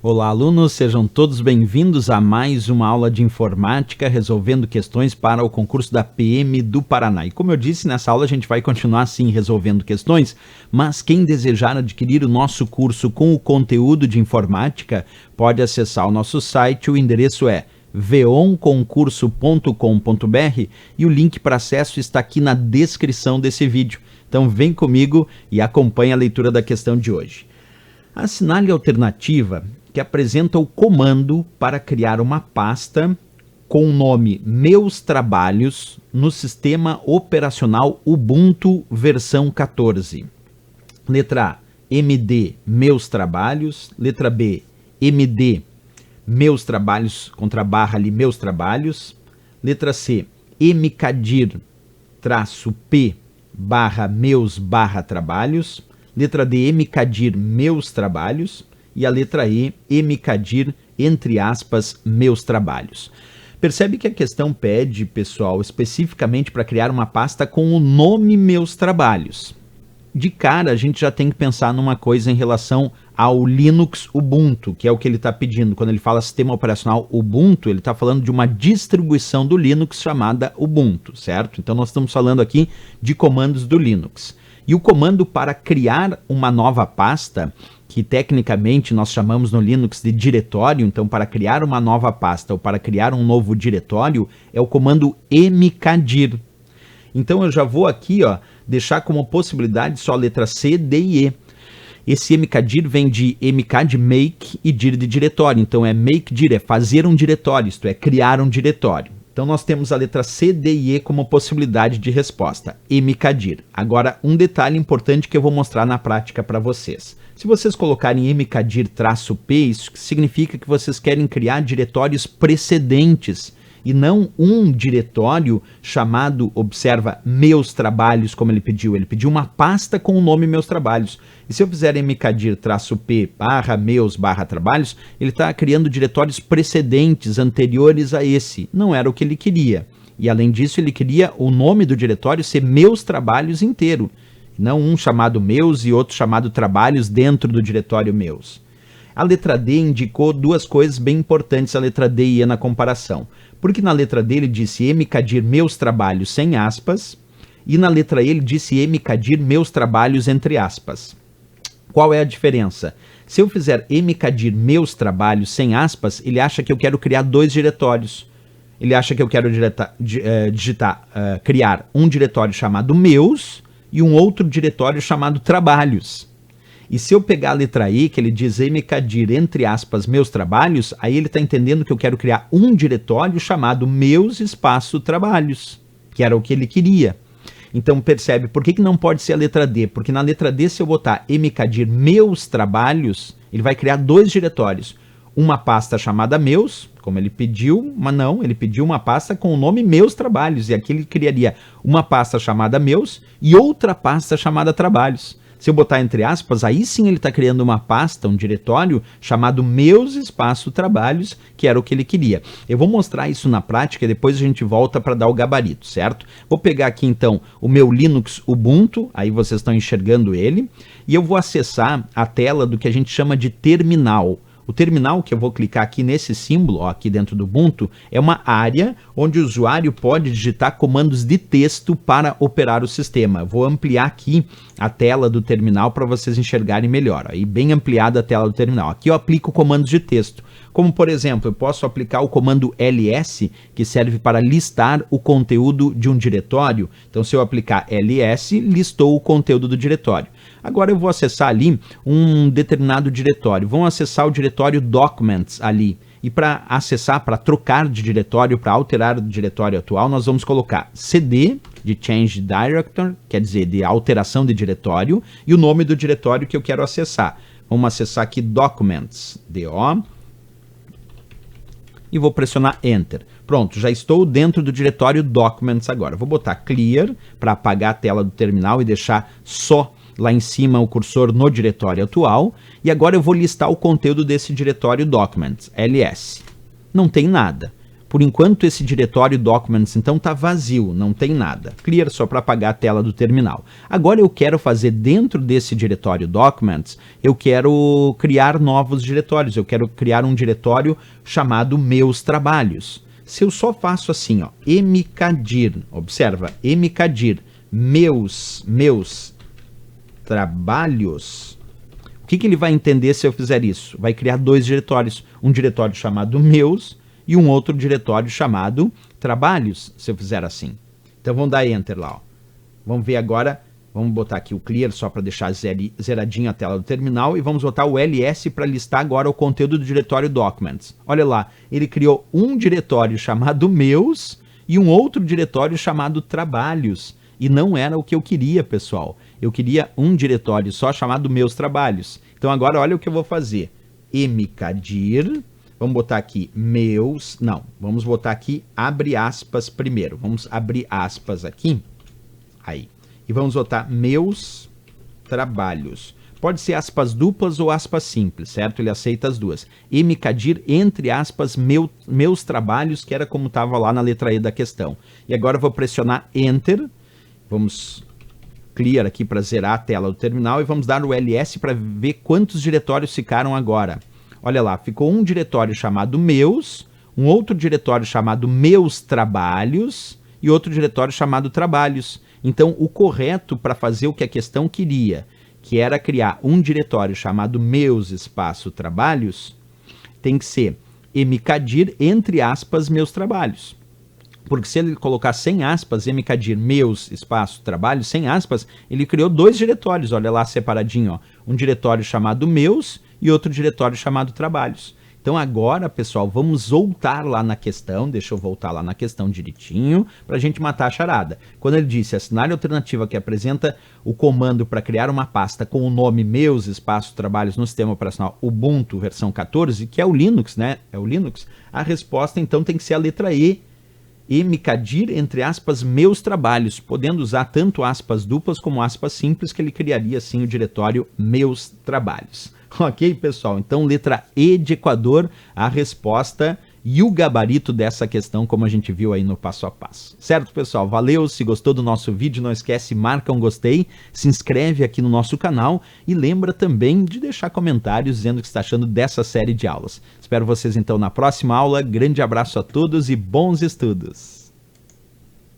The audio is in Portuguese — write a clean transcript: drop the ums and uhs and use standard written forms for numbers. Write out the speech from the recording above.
Olá, alunos, sejam todos bem-vindos a mais uma aula de informática resolvendo questões para o concurso da PM do Paraná. E como eu disse, nessa aula a gente vai continuar sim resolvendo questões, mas quem desejar adquirir o nosso curso com o conteúdo de informática pode acessar o nosso site, o endereço é veonconcurso.com.br e o link para acesso está aqui na descrição desse vídeo. Então vem comigo e acompanhe a leitura da questão de hoje. Assinale a alternativa que apresenta o comando para criar uma pasta com o nome Meus Trabalhos no sistema operacional Ubuntu versão 14. Letra A, MD Meus Trabalhos. Letra B, MD Meus Trabalhos, contra barra ali, Meus Trabalhos. Letra C, mcadir-p barra meus barra trabalhos. Letra D, mcadir Meus Trabalhos. E a letra E, mcadir, entre aspas, Meus Trabalhos. Percebe que a questão pede, pessoal, especificamente para criar uma pasta com o nome Meus Trabalhos. De cara, a gente já tem que pensar numa coisa em relação ao Linux Ubuntu, que é o que ele está pedindo. Quando ele fala sistema operacional Ubuntu, ele está falando de uma distribuição do Linux chamada Ubuntu, certo? Então nós estamos falando aqui de comandos do Linux. E o comando para criar uma nova pasta, que tecnicamente nós chamamos no Linux de diretório, então para criar uma nova pasta ou para criar um novo diretório, é o comando mcadir. Então eu já vou aqui deixar como possibilidade só a letra C, D e E. Esse mcadir vem de mk de make e dir de diretório, então é make dir, é fazer um diretório, isto é, criar um diretório. Então nós temos a letra C, D e E como possibilidade de resposta, mcadir. Agora, um detalhe importante que eu vou mostrar na prática para vocês. Se vocês colocarem mcadir-p, isso significa que vocês querem criar diretórios precedentes e não um diretório chamado, observa, Meus Trabalhos, como ele pediu. Ele pediu uma pasta com o nome Meus Trabalhos. E se eu fizer mcadir-p barra meus barra trabalhos, ele está criando diretórios precedentes, anteriores a esse. Não era o que ele queria. E além disso, ele queria o nome do diretório ser Meus Trabalhos inteiro. Não um chamado Meus e outro chamado Trabalhos dentro do diretório Meus. A letra D indicou duas coisas bem importantes, a letra D e E na comparação. Porque na letra D ele disse mcadir Meus Trabalhos sem aspas, e na letra E ele disse mcadir Meus Trabalhos entre aspas. Qual é a diferença? Se eu fizer mcadir Meus Trabalhos sem aspas, ele acha que eu quero criar dois diretórios. Ele acha que eu quero criar um diretório chamado Meus e um outro diretório chamado Trabalhos. E se eu pegar a letra E, que ele diz mcadir, entre aspas, Meus Trabalhos, aí ele está entendendo que eu quero criar um diretório chamado Meus Espaço Trabalhos, que era o que ele queria. Então percebe, por que não pode ser a letra D? Porque na letra D, se eu botar mcadir Meus Trabalhos, ele vai criar dois diretórios. Uma pasta chamada Meus, como ele pediu, mas não, ele pediu uma pasta com o nome Meus Trabalhos, e aqui ele criaria uma pasta chamada Meus e outra pasta chamada Trabalhos. Se eu botar entre aspas, aí sim ele está criando uma pasta, um diretório chamado Meus Espaço Trabalhos, que era o que ele queria. Eu vou mostrar isso na prática e depois a gente volta para dar o gabarito, certo? Vou pegar aqui então o meu Linux Ubuntu, aí vocês estão enxergando ele, e eu vou acessar a tela do que a gente chama de terminal. O terminal, que eu vou clicar aqui nesse símbolo, aqui dentro do Ubuntu, é uma área onde o usuário pode digitar comandos de texto para operar o sistema. Eu vou ampliar aqui a tela do terminal para vocês enxergarem melhor. Aí bem ampliada a tela do terminal. Aqui eu aplico comandos de texto. Como, por exemplo, eu posso aplicar o comando ls, que serve para listar o conteúdo de um diretório. Então, se eu aplicar ls, listou o conteúdo do diretório. Agora eu vou acessar ali um determinado diretório. Vamos acessar o diretório Documents ali. E para acessar, para trocar de diretório, para alterar o diretório atual, nós vamos colocar cd, de Change Director, quer dizer, de alteração de diretório, e o nome do diretório que eu quero acessar. Vamos acessar aqui Documents, DO, e vou pressionar Enter. Pronto, já estou dentro do diretório Documents agora. Vou botar Clear para apagar a tela do terminal e deixar só lá em cima o cursor no diretório atual, e agora eu vou listar o conteúdo desse diretório Documents, ls. Não tem nada. Por enquanto esse diretório Documents então está vazio, não tem nada. Clear só para apagar a tela do terminal. Agora eu quero fazer dentro desse diretório Documents, eu quero criar novos diretórios. Eu quero criar um diretório chamado Meus Trabalhos. Se eu só faço assim, ó, mkdir, observa, mkdir, meus trabalhos, o que ele vai entender se eu fizer isso? Vai criar dois diretórios, um diretório chamado meus e um outro diretório chamado trabalhos, se eu fizer assim. Então vamos dar Enter lá, ó. Vamos ver agora, vamos botar aqui o Clear só para deixar zeradinho a tela do terminal e vamos botar o ls para listar agora o conteúdo do diretório Documents. Olha lá, ele criou um diretório chamado meus e um outro diretório chamado trabalhos. E não era o que eu queria, pessoal. Eu queria um diretório só chamado Meus Trabalhos. Então agora olha o que eu vou fazer. mkdir, vamos botar aqui meus, não, vamos botar aqui abre aspas primeiro. Vamos abrir aspas aqui. Aí. E vamos botar Meus Trabalhos. Pode ser aspas duplas ou aspas simples, certo? Ele aceita as duas. mkdir, entre aspas, meus trabalhos, que era como estava lá na letra E da questão. E agora eu vou pressionar Enter. Vamos Clear aqui para zerar a tela do terminal e vamos dar o ls para ver quantos diretórios ficaram agora. Olha lá, ficou um diretório chamado meus, um outro diretório chamado meus trabalhos e outro diretório chamado trabalhos. Então o correto para fazer o que a questão queria, que era criar um diretório chamado meus espaço trabalhos, tem que ser mkdir, entre aspas, meus trabalhos. Porque se ele colocar sem aspas, mkdir meus espaço trabalho, sem aspas, ele criou dois diretórios, olha lá separadinho, ó, um diretório chamado meus e outro diretório chamado trabalhos. Então agora, pessoal, vamos voltar lá na questão, deixa eu voltar lá na questão direitinho, para a gente matar a charada. Quando ele disse assinale a alternativa que apresenta o comando para criar uma pasta com o nome meus espaço trabalhos no sistema operacional Ubuntu versão 14, que é o Linux, né? É o Linux. A resposta então tem que ser a letra E, mkdir, entre aspas, meus trabalhos, podendo usar tanto aspas duplas como aspas simples, que ele criaria assim o diretório meus trabalhos. Ok, pessoal? Então, letra E de Equador, a resposta e o gabarito dessa questão, como a gente viu aí no passo a passo. Certo, pessoal? Valeu! Se gostou do nosso vídeo, não esquece, marca um gostei, se inscreve aqui no nosso canal e lembra também de deixar comentários dizendo o que está achando dessa série de aulas. Espero vocês então na próxima aula. Grande abraço a todos e bons estudos!